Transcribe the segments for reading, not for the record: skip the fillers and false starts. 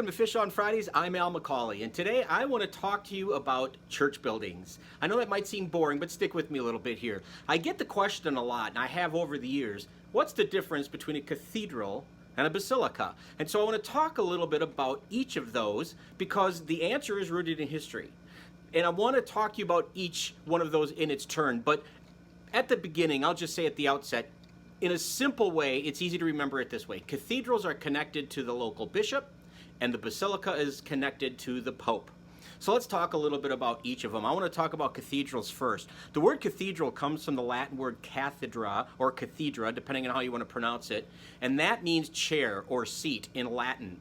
to Fish on Fridays. I'm Al McCauley, and today I want to talk to you about church buildings. I know that might seem boring, but stick with me a little bit here. I get the question a lot, and I have over the years, what's the difference between a cathedral and a basilica? And so I want to talk a little bit about each of those because the answer is rooted in history. And I want to talk to you about each one of those in its turn, but at the beginning, I'll just say at the outset, in a simple way, it's easy to remember it this way. Cathedrals are connected to the local bishop, and the basilica is connected to the pope. So let's talk a little bit about each of them. I want to talk about cathedrals first. The word cathedral comes from the Latin word cathedra, or cathedra, depending on how you want to pronounce it, and that means chair or seat in Latin.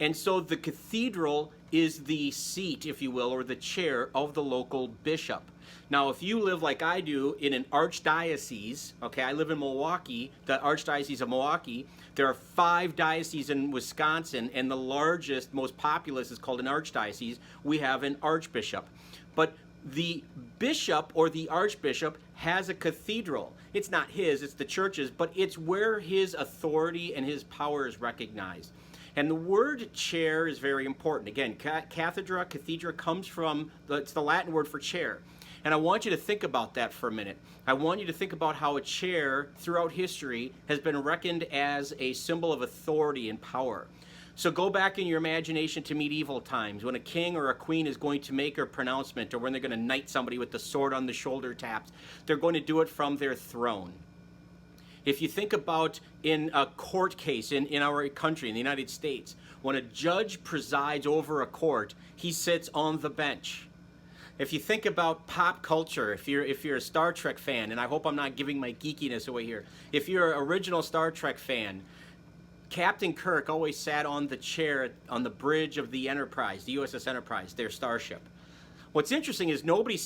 And so the cathedral is the seat, if you will, or the chair of the local bishop. Now, if you live like I do in an archdiocese, okay, I live in Milwaukee, the Archdiocese of Milwaukee, there are 5 dioceses in Wisconsin, and the largest, most populous is called an archdiocese. We have an archbishop. But the bishop or the archbishop has a cathedral. It's not his, it's the church's, but it's where his authority and his power is recognized. And the word chair is very important. Again, cathedra comes from, it's the Latin word for chair. And I want you to think about that for a minute. I want you to think about how a chair throughout history has been reckoned as a symbol of authority and power. So go back in your imagination to medieval times when a king or a queen is going to make a pronouncement, or when they're going to knight somebody with the sword on the shoulder taps. They're going to do it from their throne. If you think about in a court case in our country, in the United States, when a judge presides over a court, he sits on the bench. If you think about pop culture, if you're a Star Trek fan, and I hope I'm not giving my geekiness away here, if you're an original Star Trek fan, Captain Kirk always sat on the chair on the bridge of the Enterprise, the USS Enterprise, their starship. What's interesting is nobody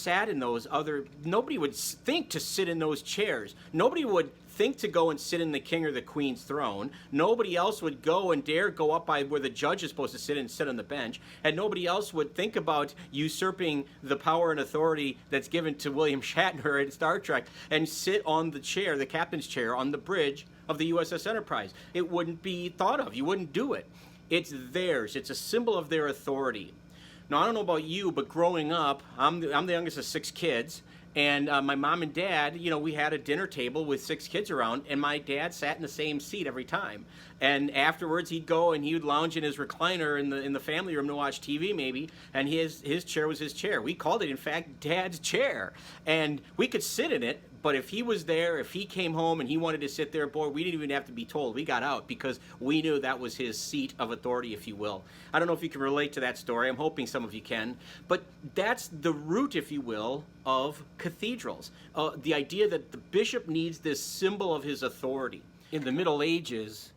would think to sit in those chairs. Nobody would think to go and sit in the king or the queen's throne. Nobody else would go and dare go up by where the judge is supposed to sit and sit on the bench. And nobody else would think about usurping the power and authority that's given to William Shatner in Star Trek and sit on the chair, the captain's chair, on the bridge of the USS Enterprise. It wouldn't be thought of. You wouldn't do it. It's theirs. It's a symbol of their authority. Now, I don't know about you, but growing up, I'm the youngest of 6 kids, and my mom and dad, we had a dinner table with 6 kids around, and my dad sat in the same seat every time. And afterwards, he'd go and he would lounge in his recliner in the family room to watch TV, maybe, and his chair was his chair. We called it, in fact, Dad's chair, and we could sit in it. But if he was there, if he came home and he wanted to sit there, boy, we didn't even have to be told. We got out because we knew that was his seat of authority, if you will. I don't know if you can relate to that story. I'm hoping some of you can. But that's the root, if you will, of cathedrals. The idea that the bishop needs this symbol of his authority. In the Middle Ages,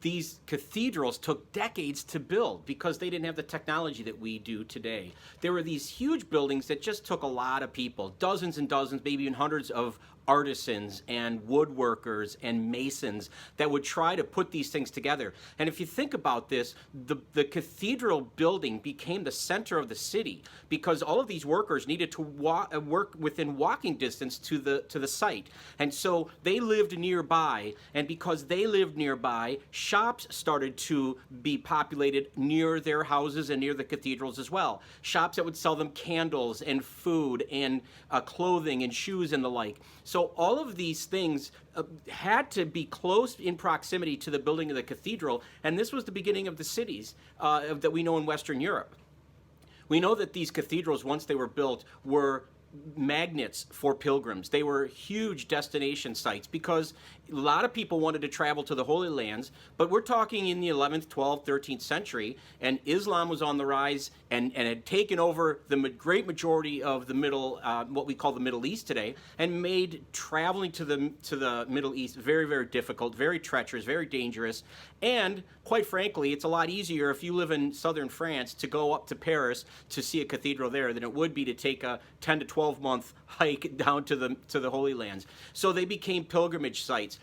these cathedrals took decades to build because they didn't have the technology that we do today. There were these huge buildings that just took a lot of people, dozens and dozens, maybe even hundreds of artisans and woodworkers and masons that would try to put these things together. And if you think about this, the cathedral building became the center of the city because all of these workers needed to work within walking distance to the site. And so they lived nearby, and because they lived nearby, shops started to be populated near their houses and near the cathedrals as well. Shops that would sell them candles and food and clothing and shoes and the like. So all of these things had to be close in proximity to the building of the cathedral, and this was the beginning of the cities that we know in Western Europe. We know that these cathedrals, once they were built, were magnets for pilgrims. They were huge destination sites because a lot of people wanted to travel to the Holy Lands, but we're talking in the 11th, 12th, 13th century, and Islam was on the rise and had taken over the great majority of the what we call the Middle East today, and made traveling to the Middle East very, very difficult, very treacherous, very dangerous, and quite frankly, it's a lot easier if you live in southern France to go up to Paris to see a cathedral there than it would be to take a 10 to 12-month hike down to the Holy Lands. So they became pilgrimage sites.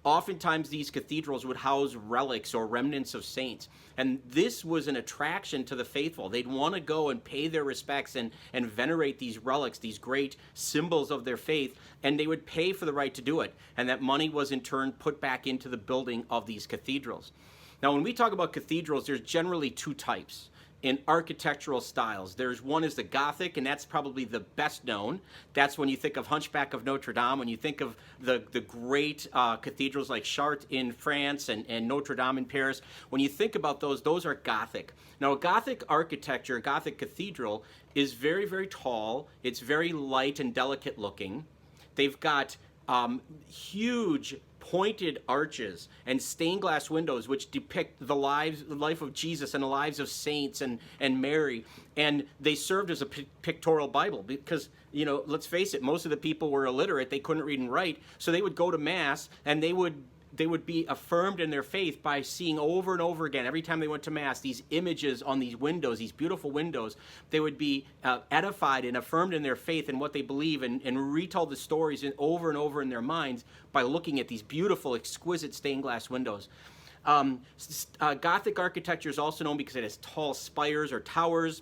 Oftentimes these cathedrals would house relics or remnants of saints, and this was an attraction to the faithful. They'd want to go and pay their respects and venerate these relics, these great symbols of their faith, and they would pay for the right to do it, and that money was in turn put back into the building of these cathedrals. Now, when we talk about cathedrals, there's generally two types in architectural styles. There's one is the Gothic, and that's probably the best known. That's when you think of Hunchback of Notre Dame, when you think of the great cathedrals like Chartres in France and Notre Dame in Paris. When you think about those are Gothic. Now, a Gothic architecture, a Gothic cathedral, is very, very tall. It's very light and delicate looking. They've got huge pointed arches and stained glass windows which depict the life of Jesus and the lives of saints and Mary. And they served as a pictorial Bible because, let's face it, most of the people were illiterate. They couldn't read and write. So they would go to Mass and they would be affirmed in their faith by seeing over and over again, every time they went to Mass, these images on these windows, these beautiful windows. They would be edified and affirmed in their faith and what they believe and retold the stories over and over in their minds by looking at these beautiful, exquisite stained glass windows. Gothic architecture is also known because it has tall spires or towers,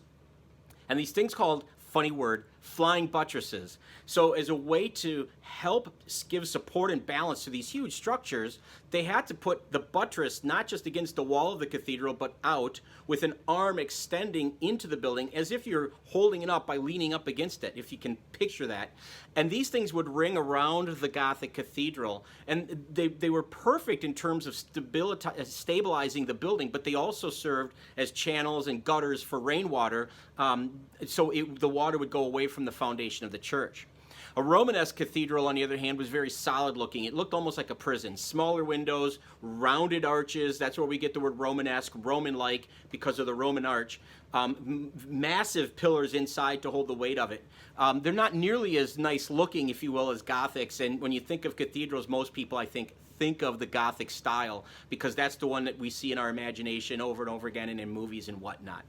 and these things called, funny word, flying buttresses. So as a way to help give support and balance to these huge structures, they had to put the buttress not just against the wall of the cathedral, but out with an arm extending into the building as if you're holding it up by leaning up against it, if you can picture that. And these things would ring around the Gothic cathedral. And they were perfect in terms of stabilizing the building, but they also served as channels and gutters for rainwater, so the water would go away from the foundation of the church. A Romanesque cathedral, on the other hand, was very solid looking. It looked almost like a prison. Smaller windows, rounded arches. That's where we get the word Romanesque, Roman-like, because of the Roman arch. Massive pillars inside to hold the weight of it. They're not nearly as nice looking, if you will, as Gothics. And when you think of cathedrals, most people, I think of the Gothic style, because that's the one that we see in our imagination over and over again and in movies and whatnot.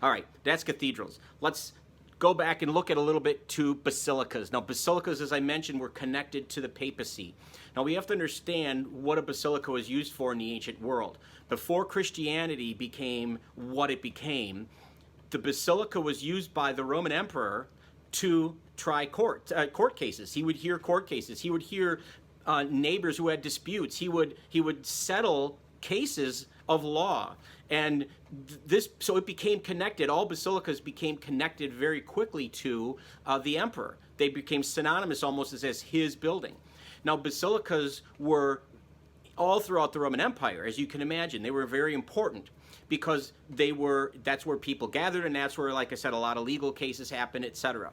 All right, that's cathedrals. Let's go back and look at a little bit to basilicas. Now, basilicas, as I mentioned, were connected to the papacy. Now, we have to understand what a basilica was used for in the ancient world. Before Christianity became what it became, the basilica was used by the Roman emperor to try court cases. He would hear court cases. He would hear neighbors who had disputes. He would settle cases of law. And so it became connected. All basilicas became connected very quickly to the emperor. They became synonymous almost as his building. Now, basilicas were all throughout the Roman Empire, as you can imagine. They were very important because that's where people gathered, and that's where, like I said, a lot of legal cases happened, etc.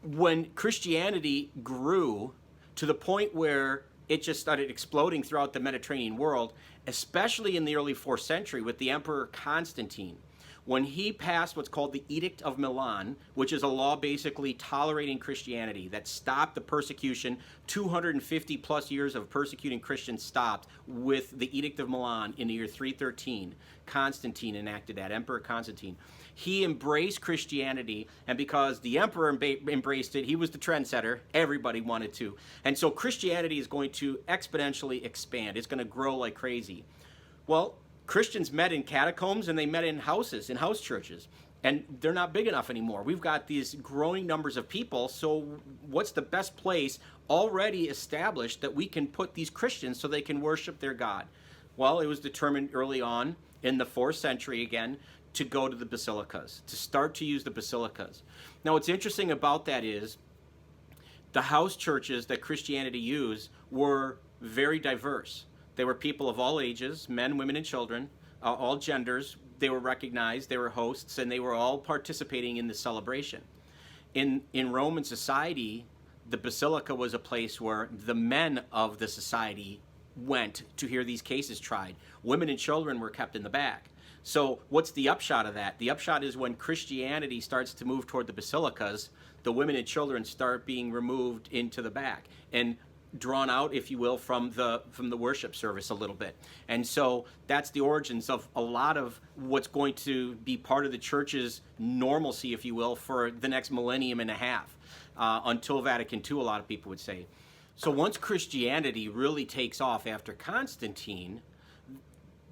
When Christianity grew to the point where it just started exploding throughout the Mediterranean world, especially in the early 4th century with the Emperor Constantine. When he passed what's called the Edict of Milan, which is a law basically tolerating Christianity that stopped the persecution, 250 plus years of persecuting Christians stopped with the Edict of Milan in the year 313. Constantine enacted that, Emperor Constantine. He embraced Christianity, and because the emperor embraced it, he was the trendsetter. Everybody wanted to. And so Christianity is going to exponentially expand. It's going to grow like crazy. Well, Christians met in catacombs and they met in houses, in house churches. And they're not big enough anymore. We've got these growing numbers of people, so what's the best place already established that we can put these Christians so they can worship their God? Well, it was determined early on in the 4th century again to go to the basilicas, to start to use the basilicas. Now, what's interesting about that is the house churches that Christianity used were very diverse. They were people of all ages, men, women, and children, all genders. They were recognized, they were hosts, and they were all participating in the celebration. In Roman society, the basilica was a place where the men of the society went to hear these cases tried. Women and children were kept in the back. So what's the upshot of that? The upshot is when Christianity starts to move toward the basilicas, the women and children start being removed into the back and drawn out, if you will, from the worship service a little bit. And so that's the origins of a lot of what's going to be part of the church's normalcy, if you will, for the next millennium and a half, until Vatican II, a lot of people would say. So once Christianity really takes off after Constantine,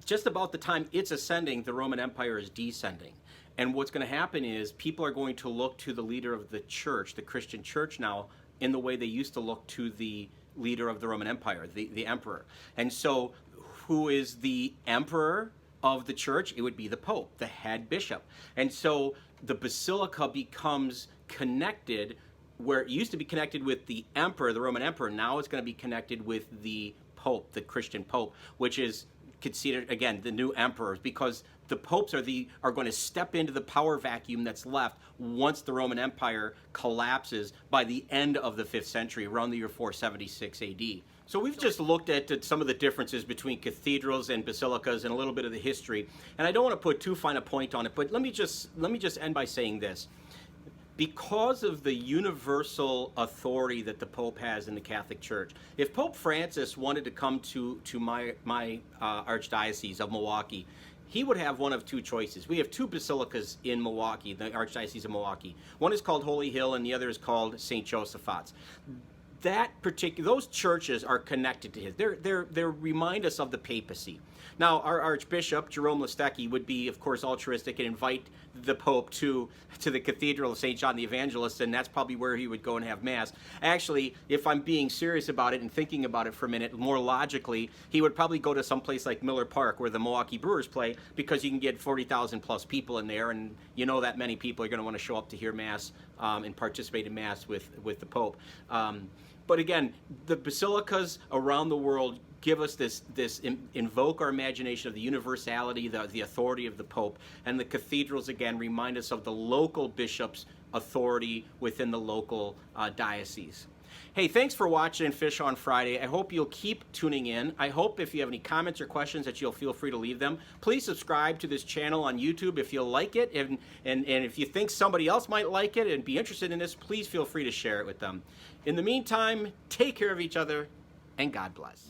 just about the time it's ascending, the Roman Empire is descending. And what's going to happen is people are going to look to the leader of the church, the Christian church now, in the way they used to look to the leader of the Roman Empire, the emperor. And so who is the emperor of the church? It would be the Pope, the head bishop. And so the basilica becomes connected, where it used to be connected with the emperor, the Roman emperor. Now it's going to be connected with the Pope, the Christian Pope, which is considered, again, the new emperors, because the popes are going to step into the power vacuum that's left once the Roman Empire collapses by the end of the 5th century, around the year 476 AD. So we've just looked at some of the differences between cathedrals and basilicas and a little bit of the history. And I don't want to put too fine a point on it, but let me just end by saying this. Because of the universal authority that the Pope has in the Catholic Church, if Pope Francis wanted to come to my archdiocese of Milwaukee, he would have one of two choices. We have two basilicas in Milwaukee, the Archdiocese of Milwaukee. One is called Holy Hill, and the other is called St. Josaphat's. Those churches are connected to his. They remind us of the papacy. Now, our Archbishop Jerome Listecki would be, of course, altruistic and invite the Pope to the Cathedral of St. John the Evangelist, and that's probably where he would go and have Mass. Actually, if I'm being serious about it and thinking about it for a minute, more logically, he would probably go to some place like Miller Park, where the Milwaukee Brewers play, because you can get 40,000 plus people in there, and you know that many people are going to want to show up to hear Mass and participate in Mass with the Pope. But again, the basilicas around the world give us invoke our imagination of the universality, the authority of the Pope. And the cathedrals, again, remind us of the local bishop's authority within the local diocese. Hey, thanks for watching Fish on Friday. I hope you'll keep tuning in. I hope if you have any comments or questions that you'll feel free to leave them. Please subscribe to this channel on YouTube if you like it. And if you think somebody else might like it and be interested in this, please feel free to share it with them. In the meantime, take care of each other, and God bless.